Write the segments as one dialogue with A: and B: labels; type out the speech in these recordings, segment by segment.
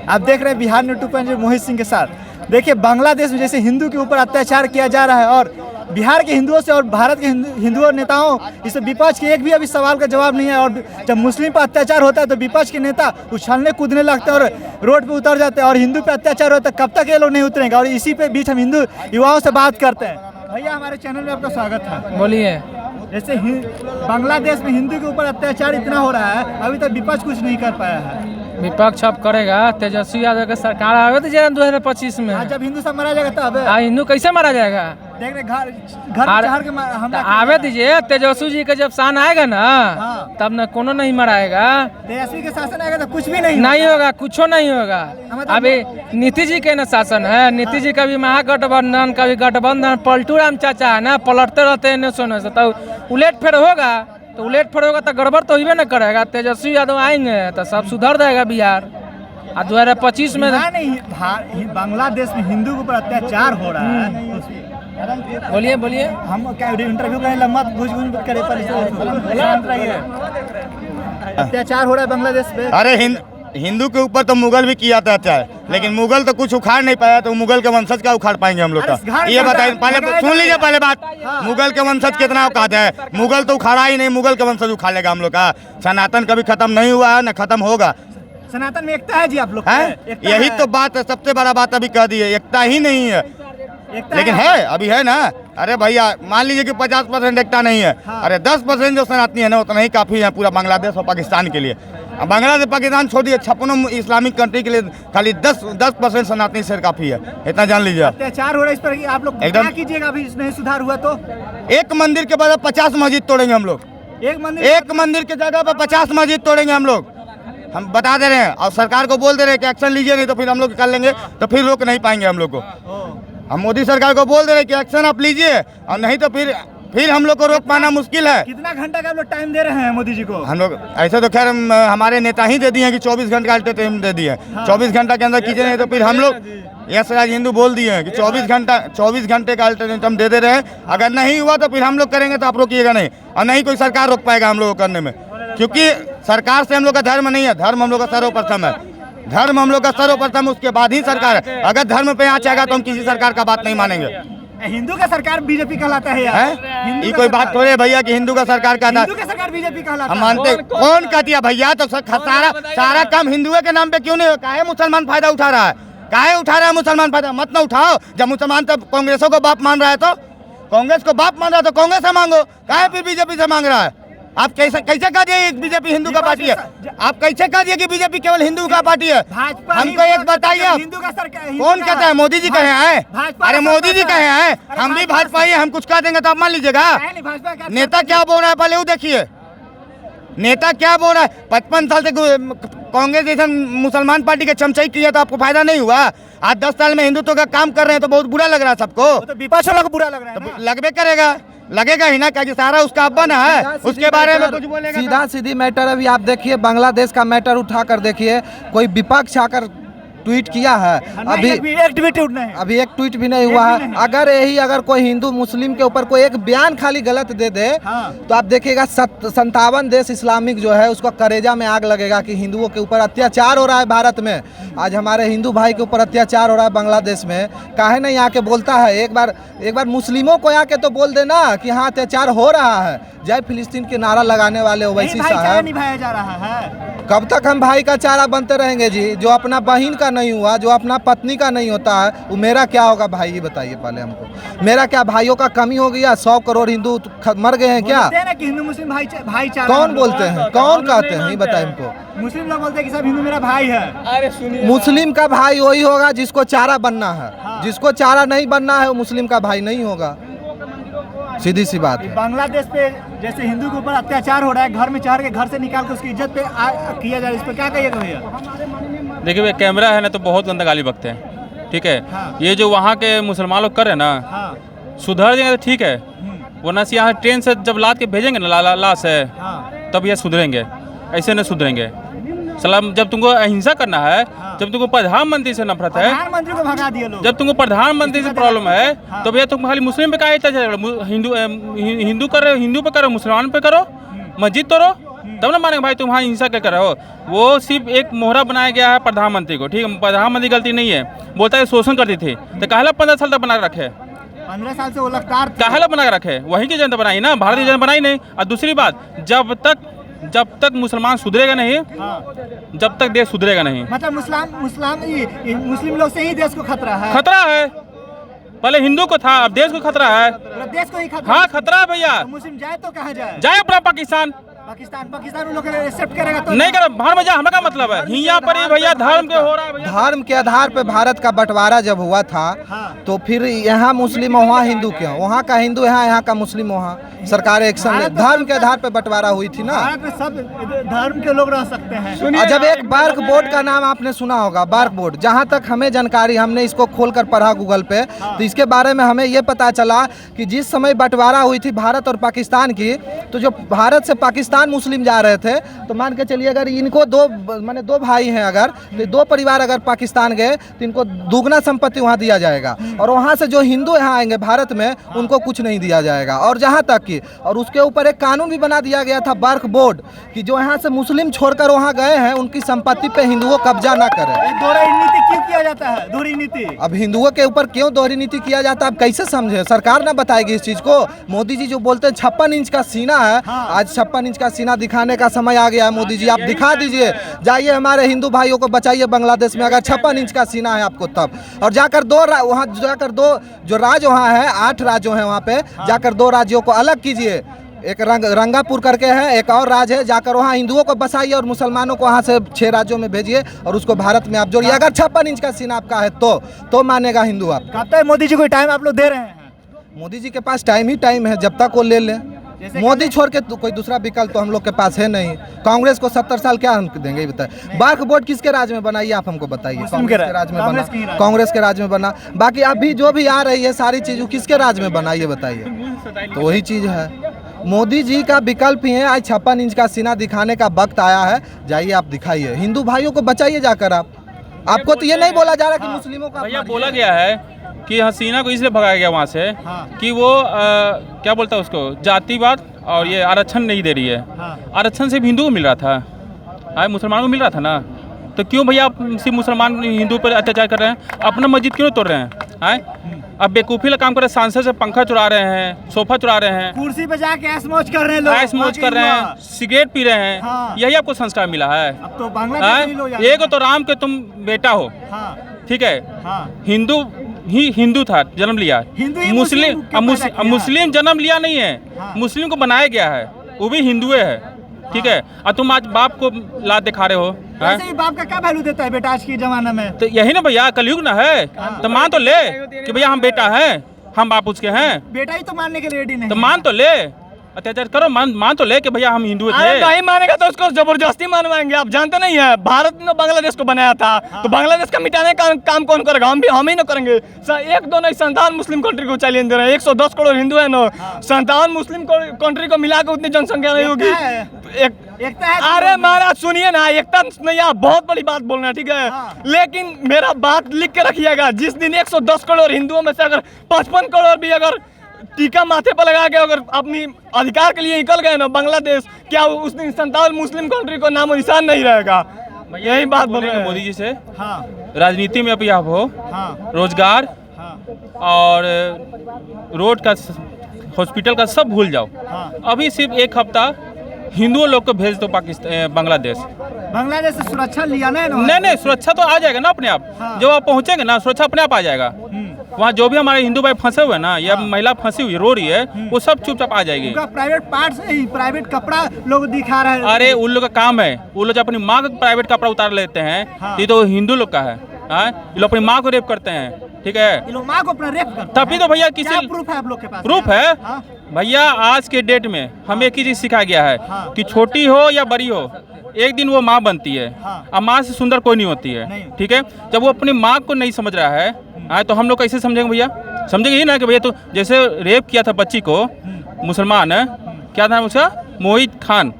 A: आप देख रहे हैं बिहार न्यूज़ 2.0 मोहित सिंह के साथ। देखिए, बांग्लादेश में जैसे हिंदू के ऊपर अत्याचार किया जा रहा है और बिहार के हिंदुओं से और भारत के हिंदुओं नेताओं इस विपक्ष के एक भी अभी सवाल का जवाब नहीं है। और जब मुस्लिम पर अत्याचार होता है तो विपक्ष के नेता उछलने कूदने लगते हैं और रोड पे उतर जाते हैं, और हिंदू पे अत्याचार होता है कब तक ये लोग नहीं उतरेंगे। और इसी पे बीच हम हिंदू युवाओं से बात करते हैं। भैया, हमारे चैनल में आपका स्वागत है।
B: बोलिए।
A: जैसे बांग्लादेश में हिंदू के ऊपर अत्याचार इतना हो रहा है, अभी तक विपक्ष कुछ नहीं कर पाया है।
B: विपक्ष अब करेगा। तेजस्वी यादव के सरकार आवे तो 2025 में।
A: जब हिंदू सब मारा जाएगा तब
B: हिंदू कैसे मारा जाएगा?
A: देख रहे घर
B: आवे दीजिए। तेजस्वी जी का जब शान आएगा ना, तब न कोनो नहीं मराएगा।
A: तेजस्वी के शासन आएगा तो कुछ भी नहीं
B: होगा, कुछ नहीं होगा। अभी नीतीश जी के न शासन है। नीतीश जी का भी महागठबंधन, कभी गठबंधन, पलटू राम चाचा है ना, पलटते रहते हैं सोने से। तो उलट फेर होगा तो गड़बड़ तो ही न करेगा। तेजस्वी यादव आएंगे तो सब सुधर जाएगा बिहार। 2025 में
A: नहीं, बांग्लादेश में हिंदू के ऊपर अत्याचार हो रहा है।
B: बोलिए।
A: हम क्या इंटरव्यू करें, लम्बा घुस करे, अत्याचार हो रहा है बांग्लादेश में।
C: अरे हिंदू के ऊपर तो मुगल भी किया था अत्याचार, लेकिन मुगल तो कुछ उखाड़ नहीं पाया, तो मुगल के वंशज का उखाड़ पाएंगे हम लोग का? ये बताइए, पहले सुन लीजिए पहले बात। मुगल के वंशज कितना औकात है? मुगल तो उखाड़ा ही नहीं, मुगल के वंशज उखाड़ लेगा हम लोग का। सनातन कभी खत्म नहीं हुआ है, न खत्म होगा।
A: सनातन में एकता है जी आप लोग
C: है? यही तो बात है, सबसे बड़ा बात अभी कह दी है, एकता ही नहीं है। लेकिन है, अभी है ना। अरे भैया, मान लीजिए कि 50% एकता नहीं है। अरे 10% जो सनातनी है ना, उतना ही काफी है पूरा बांग्लादेश और पाकिस्तान के लिए। बांग्लादेश पाकिस्तान छोड़िए, 56 इस्लामिक कंट्री के लिए खाली 10% सनातनी से काफी है। इतना जान लीजिए।
A: अत्याचार हो रहा है, इस पर आप लोग क्या कीजिएगा अभी नहीं सुधार हुआ तो?
C: एक मंदिर के बाद 50 मस्जिद तोड़ेंगे हम लोग। एक मंदिर के जगह पर 50 मस्जिद तोड़ेंगे हम लोग। हम बता दे रहे हैं, और सरकार को बोल दे रहे हैं कि एक्शन लीजिए, नहीं तो फिर हम लोग कर लेंगे, तो फिर रोक नहीं पाएंगे हम लोग को। हम मोदी सरकार को बोल दे रहे हैं कि एक्शन आप लीजिए, और नहीं तो फिर हम लोग को रोक पाना मुश्किल है।
A: कितना घंटा का आप लोग टाइम दे रहे हैं मोदी जी को?
C: हम लोग ऐसे तो खैर हमारे नेता ही दे दिए हैं कि 24 घंटे का अल्टीमेटम दे दिए। 24 घंटा के अंदर कीजिए, नहीं तो फिर हम लोग यस राज हिंदू बोल दिए हैं कि 24 घंटे का अल्टीमेटम दे रहे हैं। अगर नहीं हुआ तो फिर हम लोग करेंगे, तो आप रोकिएगा नहीं, और नहीं कोई सरकार रोक पाएगा हम लोग को करने में। क्योंकि सरकार से हम लोग का धर्म नहीं है, धर्म हम लोग का सर्वप्रथम है। धर्म हम लोग का सर्वप्रथम, उसके बाद ही सरकार है। अगर धर्म पे आँच आएगा तो हम किसी सरकार का बात नहीं मानेंगे।
A: हिंदू का सरकार बीजेपी कहलाता है यार।
C: ये कोई बात थोड़े भैया कि हिंदू का सरकार कहता है।
A: हिंदू का सरकार बीजेपी कहलाता है।
C: हम मानते, कौन कहती है भैया? तो सारा काम हिंदुओं के नाम पे क्यों नहीं? काहे मुसलमान फायदा उठा रहा है? काहे उठा रहा है मुसलमान फायदा? मत ना उठाओ। जब मुसलमान तब कांग्रेसों को बाप मान रहा है, तो कांग्रेस को बाप मान रहा है, तो कांग्रेस से मांगो। काहे फिर बीजेपी से मांग रहा है? आप कैसे कह दिए बीजेपी हिंदू का पार्टी है? आप कैसे कह दिए कि बीजेपी केवल हिंदू का पार्टी है? हमको एक बताइए, कौन कहता है? मोदी जी कहे हैं? अरे मोदी जी कहे हैं, हम भी भाजपा ही, हम कुछ कह देंगे तो आप मान लीजिएगा? नेता क्या बोल रहा है पहले वो देखिए। नेता क्या बोल रहा है? 55 साल से कांग्रेस जैसा मुसलमान पार्टी के चमचाई किया तो आपको फायदा नहीं हुआ? आज 10 साल में हिंदुत्व का काम कर रहे हैं तो बहुत बुरा लग रहा है सबको।
A: तो विपक्ष वालों को बुरा लग रहा है ना?
C: लगबे करेगा, लगेगा ही ना, क्या सारा उसका अब बना है, उसके बारे में कुछ बोलेगा?
D: सीधा सीधी मैटर। अभी आप देखिए, बांग्लादेश का मैटर उठा कर देखिए, कोई विपक्ष आकर ट्वीट किया है? अभी एक ट्वीट भी नहीं हुआ है। अगर कोई हिंदू मुस्लिम के ऊपर कोई एक बयान खाली गलत दे दे, तो आप देखिएगा 57 देश इस्लामिक जो है उसको करेजा में आग लगेगा कि हिंदुओं के ऊपर अत्याचार हो रहा है भारत में। आज हमारे हिंदू भाई के ऊपर अत्याचार हो रहा है बांग्लादेश में, काहे नहीं आके बोलता है? एक बार मुस्लिमों को आके तो बोल देना कि हाँ अत्याचार हो रहा है। जय फिलिस्तीन के नारा लगाने वाले ओवैसी साहब,
A: निभाया जा रहा है।
D: कब तक हम भाई का चारा बनते रहेंगे जी? जो अपना बहन का नहीं हुआ, जो अपना पत्नी का नहीं होता है, वो मेरा क्या होगा भाई? ये बताइए पहले हमको। मेरा क्या भाइयों का कमी हो गया? 100 करोड़ हिंदू मर गए हैं क्या?
A: कि हिंदू मुस्लिम भाईचारा
D: कौन बोलते हैं? कौन कहते हैं? ये बताइए हमको।
A: मुस्लिम लोग बोलते हैं कि सब हिंदू मेरा भाई है।
B: अरे सुनिए,
D: मुस्लिम का भाई वही होगा जिसको चारा बनना है। जिसको चारा नहीं बनना है वो मुस्लिम का भाई नहीं होगा। सीधी सी बात है।
A: बांग्लादेश पे जैसे हिंदू के ऊपर अत्याचार हो रहा है, घर में चढ़ के घर से निकाल के उसकी इज्जत पे किया जा रहा है, इस पर क्या कहिएगा भैया?
E: देखिए, कैमरा है ना तो बहुत गंदा गाली बकते हैं, ठीक है। ये जो वहाँ के मुसलमान लोग कर रहे हैं ना, सुधर जाएंगे तो ठीक है, वरना से यहाँ ट्रेन से जब लाद के भेजेंगे ना लाश है, तब ये सुधरेंगे, ऐसे नहीं सुधरेंगे। सलाम, जब तुमको अहिंसा करना है, जब तुमको प्रधानमंत्री से नफरत है,
A: प्रधानमंत्री को भगा दिया लोग,
E: जब तुमको प्रधानमंत्री से प्रॉब्लम है, तो भैया तुम खाली मुस्लिम पे क्या हिंदू पे करो, मुसलमान पे करो, मस्जिद तोड़ो, तब ना मानेंगे भाई तुम वहाँ हिंसा क्या कर रहे हो। वो सिर्फ एक मोहरा बनाया गया है प्रधानमंत्री को, ठीक है, प्रधानमंत्री गलती नहीं है, बोलता है शोषण करती थी, तो काहे 15 साल तक बना के रखे,
A: 15 साल से वो लगातार
E: काहे बना के रखे, वहीं की जनता बनाई ना, भारतीय जनता बनाई नहीं। और दूसरी बात, जब तक मुसलमान सुधरेगा नहीं, जब तक देश सुधरेगा नहीं।
A: मतलब मुस्लिम लोग से ही देश को खतरा है।
E: खतरा है, पहले हिंदू को था, अब देश को खतरा है।
A: पूरा देश को ही खतरा।
E: हाँ खतरा है भैया।
A: तो मुस्लिम जाए तो कहाँ जाए?
E: जाए अपना पाकिस्तान
A: उन लोग एक्सेप्ट करेगा तो
E: नहीं कर, बाहर में जा, हमें क्या मतलब है, यहाँ पर ही भैया धर्म के हो रहा है भैया।
D: धर्म के आधार पे भारत का बंटवारा जब हुआ था, तो फिर यहाँ मुस्लिम वहाँ हिंदू क्यों, वहाँ का हिंदू यहाँ का मुस्लिम वहाँ, सरकार एक्शन ले, धर्म के आधार पे बंटवारा हुई थी ना।
A: भारत में सब धर्म के लोग रह सकते हैं।
D: और जब एक बार्क बोर्ड का नाम आपने सुना होगा, बार्क बोर्ड, जहाँ तक हमें जानकारी, हमने इसको खोलकर पढ़ा गूगल पे, तो इसके बारे में हमें ये पता चला कि जिस समय बंटवारा हुई थी भारत और पाकिस्तान की, तो जो भारत से पाकिस्तान मुस्लिम जा रहे थे, तो मान के चलिए अगर इनको दो भाई हैं, अगर तो 2 परिवार अगर पाकिस्तान गए तो इनको दुगना संपत्ति वहाँ दिया जाएगा, और वहाँ से जो हिंदू यहाँ आएंगे भारत में उनको कुछ नहीं दिया जाएगा। और जहाँ तक कि, और उसके ऊपर एक कानून भी बना दिया गया था बार्क बोर्ड, कि जो यहाँ से मुस्लिम छोड़कर वहाँ गए हैं उनकी संपत्ति पे हिंदुओं कब्जा ना करें।
A: दोहरी नीति क्यों किया जाता है? दोहरी नीति
D: अब हिंदुओं के ऊपर क्यों दोहरी नीति किया जाता है, अब कैसे समझे, सरकार ना बताएगी इस चीज को। मोदी जी जो बोलते हैं 56 इंच का सीना है, आज 56 इंच का सीना दिखाने का समय आ गया है। मोदी जी आप दिखा दीजिए, जाइए हमारे हिंदू भाइयों को बचाइए बांग्लादेश में, अगर 56 इंच का सीना है आपको तब। और जाकर वहाँ जाकर दो जो राज्य वहाँ है, 8 राज्यों हैं वहाँ पे, जाकर 2 राज्यों को अलग कीजिए, एक रंगापुर करके है, एक और राज्य है, जाकर वहाँ हिंदुओं को बसाइए और मुसलमानों को वहाँ से 6 राज्यों में भेजिए और उसको भारत में आप जोड़िए। अगर 56 इंच का सीना आपका है तो मानेगा हिंदू आप।
A: कहते हैं मोदी जी को टाइम आप लोग दे रहे हैं?
D: मोदी जी के पास टाइम ही टाइम है, जब तक वो ले ले। मोदी छोड़ के तो कोई दूसरा विकल्प तो हम लोग के पास है नहीं। कांग्रेस को 70 साल क्या हम देंगे, बताइए। बार्क बोर्ड किसके राज में बनाइए, आप हमको बताइए। कांग्रेस के राज में बना, कांग्रेस के राज में बना। बाकी अभी जो भी आ रही है सारी चीज किसके राज में बनाइए, बताइए। तो वही चीज है, मोदी जी का विकल्प ही है। आज 56 इंच का सीना दिखाने का वक्त आया है, जाइए आप दिखाइए, हिंदू भाइयों को बचाइए जाकर। आपको तो ये नहीं बोला जा रहा कि मुस्लिमों का
E: भैया बोला गया है कि हसीना को इसलिए भगाया गया वहाँ से कि वो क्या बोलता है उसको, जातिवाद और ये आरक्षण नहीं दे रही है। आरक्षण सिर्फ हिंदू को मिल रहा था, मुसलमानों को मिल रहा था ना, तो क्यों भैया आप सिर्फ मुसलमान हिंदू पर अत्याचार कर रहे हैं, अपना मस्जिद क्यों तोड़ रहे हैं? अब बेकूफी का काम कर रहे हैं, सांसद से पंखा चुरा रहे हैं, सोफा चुरा रहे हैं,
A: कुर्सी पे जाके ऐश मौज कर रहे हैं लोग,
E: ऐश मौज कर रहे हैं, सिगरेट पी रहे हैं। यही आपको संस्कार मिला है?
A: अब तो बांग्लादेश
E: एक तो राम के तुम बेटा हो, ठीक है, हिंदू ही हिंदू था, जन्म लिया, मुस्लिम जन्म लिया नहीं है, मुस्लिम को बनाया गया है, वो भी हिंदू है, ठीक है। और तुम आज बाप को लात दिखा रहे हो।
A: वैसे ही बाप का क्या वैल्यू देता है बेटा आज के जमाने में?
E: तो यही ना भैया, कलयुग ना है, तो मान तो ले कि भैया हम बेटा हैं, हम बाप उसके हैं,
A: बेटा ही तो मानने के लिए रेडी नहीं,
E: तो मान तो ले, अत्याचार करो, मान तो ले कि भैया हम हिंदू थे।
F: नहीं मानेगा तो उसको जबरदस्ती मानवाएंगे। आप जानते नहीं है, भारत ने बांग्लादेश को बनाया था, तो बांग्लादेश का मिटाने का काम कौन करेगा? हम ही ना करेंगे। 1-2 नहीं 57 मुस्लिम कंट्री को चैलेंज दे रहे हैं। 110 करोड़ हिंदू है ना, 57 मुस्लिम कंट्री को मिलाकर उतनी जनसंख्या नहीं होगी। अरे महाराज सुनिए ना, एकता नहीं, आप बहुत बड़ी बात बोल रहे हैं, ठीक है, लेकिन मेरा बात लिख के रखिएगा। जिस दिन 110 करोड़ हिंदुओं में से अगर 55 करोड़ भी अगर टीका माथे पर लगा के अगर अपनी अधिकार के लिए निकल गए ना बांग्लादेश, क्या उस दिन 57 मुस्लिम कंट्री को नामो निशान नहीं रहेगा? यही बात बोल रहे हैं
E: मोदी जी से। राजनीति में अभी आप हो, रोजगार और रोड का, हॉस्पिटल का सब भूल जाओ। अभी सिर्फ 1 हफ्ता हिंदुओं लोग को भेज दो पाकिस्तान, बांग्लादेश
A: से सुरक्षा लिया
E: नहीं, सुरक्षा तो आ जाएगा ना अपने आप। जब आप पहुंचेंगे ना, सुरक्षा अपने आप आ जाएगा। वहाँ जो भी हमारे हिंदू भाई फंसे हुए ना, या महिला फंसी हुई रो रही है, वो सब चुपचाप आ जाएगी।
A: प्राइवेट पार्ट से ही प्राइवेट कपड़ा लोग दिखा रहे हैं।
E: अरे उन लोग का काम है, वो लोग अपनी माँ का प्राइवेट कपड़ा उतार लेते हैं, ये तो हिंदू लोग का है। ये लोग अपनी माँ को रेप करते हैं, ठीक है,
A: ये लोग माँ को अपना रेप करते हैं।
E: तभी तो भैया किसी
A: प्रूफ है आप लोग के पास?
E: प्रूफ है भैया। आज के डेट में हमें एक ही चीज सिखाया गया है कि छोटी हो या बड़ी हो, एक दिन वो माँ बनती है, और माँ से सुंदर कोई नहीं होती है, ठीक है। जब वो अपनी माँ को नहीं समझ रहा है, तो हम लोग कैसे समझेंगे भैया? समझेंगे ही ना कि भैया तो जैसे रेप किया था बच्ची को मुसलमान है, क्या था उसका, मोहित खान,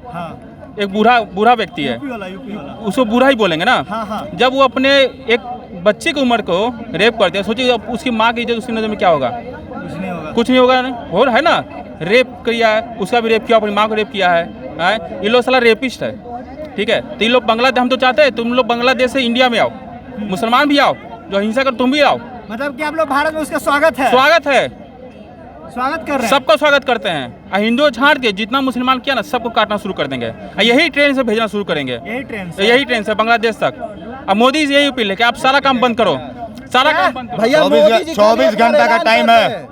E: एक बूढ़ा व्यक्ति है, उसको बूढ़ा ही बोलेंगे ना। जब वो अपने एक बच्चे की उम्र को रेप करते हैं, सोचिए उसकी माँ की इज्जत उसकी नज़र में क्या होगा? कुछ नहीं होगा, हो है ना। रेप किया है, उसका भी रेप किया, अपनी माँ को रेप किया है, ये लोग साला रेपिस्ट है, ठीक है। तो ये लोग बांग्लादेश, हम तो चाहते हैं तुम लोग बांग्लादेश से इंडिया में आओ, मुसलमान भी आओ, जो हिंसा कर तुम भी आओ।
A: मतलब कि आप लोग भारत में उसका स्वागत है,
E: स्वागत है,
A: स्वागत कर रहे हैं,
E: सबका स्वागत करते हैं। हिंदू छाड़ के जितना मुसलमान किया ना सबको काटना शुरू कर देंगे, यही ट्रेन से भेजना शुरू करेंगे, यही ट्रेन से बांग्लादेश तक। अब मोदी से यही अपील है कि आप सारा काम बंद करो, सारा काम बंद करो।
D: भैया
C: 24 घंटा का टाइम है,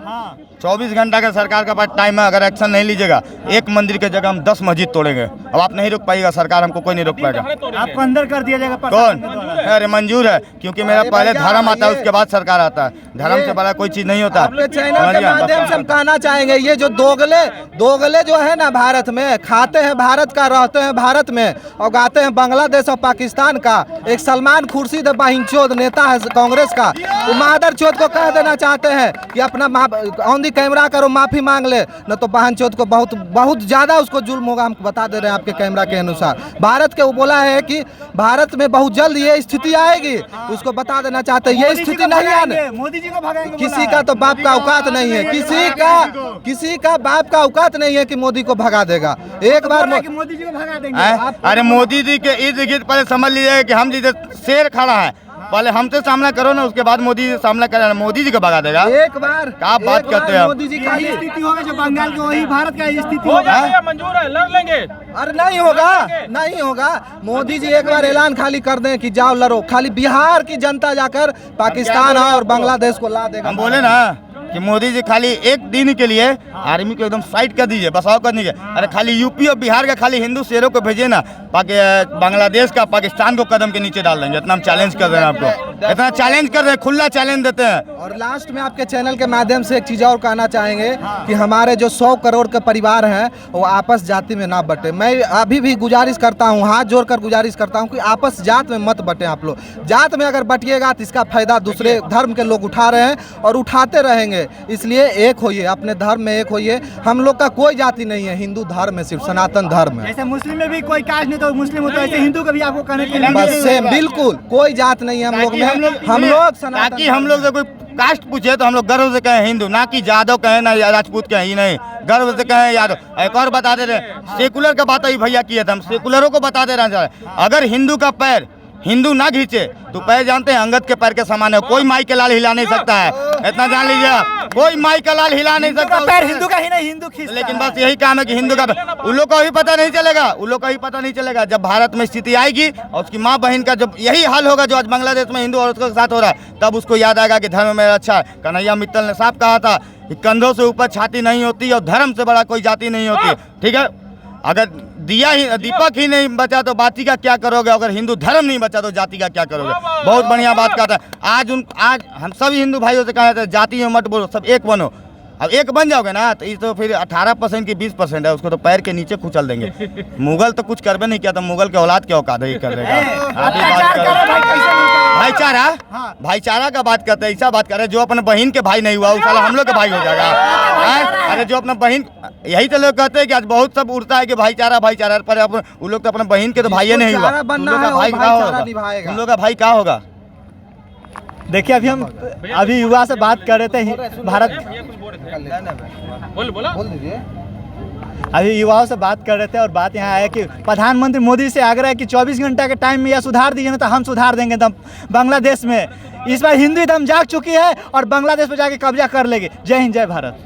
C: 24 घंटा का सरकार का पास टाइम है। अगर एक्शन नहीं लीजिएगा, एक मंदिर की जगह हम 10 मस्जिद तोड़ेंगे। अब आप नहीं रोक पाइएगा, सरकार हमको कोई नहीं रोक पाएगा।
A: आपको अंदर कर दिया जाएगा
C: कौन? अरे मंजूर है, क्योंकि मेरा पहले धर्म आता है, उसके बाद सरकार आता है। धर्म से बड़ा कोई चीज नहीं होता।
D: आपके चैनल के माध्यम से हम कहना चाहेंगे, ये जो दोगले जो है ना भारत में, खाते हैं भारत का, रहते हैं भारत में और गाते हैं बांग्लादेश और पाकिस्तान का। एक सलमान खुर्शीद बाहिंचोद नेता है कांग्रेस का, वो मादर चोद को कह देना चाहते हैं कि अपना ऑन दी कैमरा करो, माफी मांग ले, न तो बहन चोद को बहुत ज्यादा उसको जुल्म होगा। हम बता दे रहे हैं आपके कैमरा के अनुसार। भारत के वो बोला है कि भारत में बहुत जल्द ये स्थिति आएगी, उसको बता देना चाहते हैं ये स्थिति नहीं आने।
A: मोदी जी को भगाएंगे।
D: किसी का तो बाप का औकात नहीं है, किसी का बाप का औकात नहीं है कि मोदी को भगा देगा। एक बार
A: मोदी जी को भगा देंगे।
C: अरे मोदी जी के इर्द गिर्द पहले समझ लीजिए कि हम जैसे शेर खड़ा है, पहले हमसे सामना करो ना, उसके बाद मोदी जी सामना करें। मोदी जी को भगा देगा।
D: एक बार
C: क्या बात करते हैं
D: मोदी जी का
A: स्थिति होगा जो बंगाल की, वही भारत का स्थिति होगा।
E: मंजूर है, लड़ लेंगे।
D: अरे नहीं होगा, नहीं होगा। मोदी जी एक बार ऐलान खाली कर दें कि जाओ लड़ो, खाली बिहार की जनता जाकर पाकिस्तान और बांग्लादेश को ला देगा।
C: हम बोले ना कि मोदी जी खाली एक दिन के लिए आर्मी को एकदम साइड कर दीजिए, बसाव कर दीजिए। अरे खाली यूपी और बिहार का खाली हिंदू शेरों को भेजिए ना, बांग्लादेश का, पाकिस्तान को कदम के नीचे डाल देंगे। इतना हम चैलेंज कर रहे हैं आपको, इतना चैलेंज कर रहे हैं, खुला चैलेंज देते हैं।
D: और लास्ट में आपके चैनल के माध्यम से एक चीज़ और कहना चाहेंगे कि हमारे जो 100 करोड़ के परिवार हैं वो आपस जाति में ना बटे। मैं अभी भी गुजारिश करता हूँ, हाथ जोड़कर गुजारिश करता हूँ कि आपस जात में मत बटे। आप लोग जात में अगर बटिएगा तो इसका फायदा दूसरे धर्म के लोग उठा रहे हैं और उठाते रहेंगे। इसलिए एक होइए, अपने धर्म में एक होइए। हम लोग का कोई जाति नहीं है, हिंदू धर्म है, सिर्फ सनातन धर्म है।
A: जैसे मुस्लिम में भी कोई कास्ट नहीं तो मुस्लिम होता है, ऐसे हिंदू का भी आपको कहने के
D: बस सेम, बिल्कुल कोई जात नहीं है हम लोग में। हम लोग
C: ताकि हम लोग से कोई कास्ट पूछे तो हम लोग गर्व से कहें हिंदू, ना कि यादव कहें ना राजपूत कहें, ही नहीं, गर्व से कहें यादव। एक और बता दे रहे, सेकुलर का बात ही भैया किया था, हम सेकुलरों को बता दे रहे हैं। अगर हिंदू का पैर हिंदू ना खींचे तो पैर जानते हैं अंगद के पैर के समान है, कोई माई के लाल हिला नहीं सकता है। इतना जान लीजिए आप, कोई माई का लाल हिला नहीं सकता।
A: पैर हिंदू का ही नहीं, हिंदू खींचता है।
C: लेकिन बस यही काम है कि हिंदू का, उन लोग को भी पता नहीं चलेगा, उन लोग को भी पता नहीं चलेगा। जब भारत में स्थिति आएगी और उसकी माँ बहन का जब यही हाल होगा जो आज बांग्लादेश में हिंदू और उसके साथ हो रहा है, तब उसको याद आएगा कि धर्म मेरा अच्छा है। कन्हैया मित्तल ने साफ कहा था कि कंधों से ऊपर छाती नहीं होती और धर्म से बड़ा कोई जाति नहीं होती, ठीक है। अगर दीपक ही नहीं बचा तो बाती का क्या करोगे, अगर हिंदू धर्म नहीं बचा तो जाति का क्या करोगे। बहुत बढ़िया बात कहता है। आज हम सभी हिंदू भाइयों से कहा था जाति में मत बोलो, सब एक बनो। अब एक बन जाओगे ना तो ये तो फिर 18% की 20% है, उसको तो पैर के नीचे कुचल देंगे। मुगल तो कुछ करबे नहीं किया, तो मुगल के औलाद क्या औकात है कर देगा। भाईचारा, भाईचारा का बात करते हैं, ऐसा बात कर रहे हैं जो अपने बहन के भाई नहीं हुआ उस साल हम लोग के भाई हो जाएगा। अरे जो अपना बहन, यही तो लोग कहते हैं कि आज बहुत सब उड़ता है कि भाईचारा भाईचारा, पर उन लोग तो अपने बहन के तो भाई नहीं हुआ, उन लोग का भाई क्या होगा, उन लोग का भाई क्या होगा।
A: देखिए अभी युवा से बात कर रहे थे भारत, अभी युवाओं से बात कर रहे थे और बात यहाँ आया कि प्रधानमंत्री मोदी से आग्रह है कि 24 घंटा के टाइम में यह सुधार दीजिए ना तो हम सुधार देंगे दम बांग्लादेश में। इस बार हिंदू दम जाग चुकी है और बांग्लादेश पर जाके कब्जा कर लेगी। जय हिंद, जय भारत।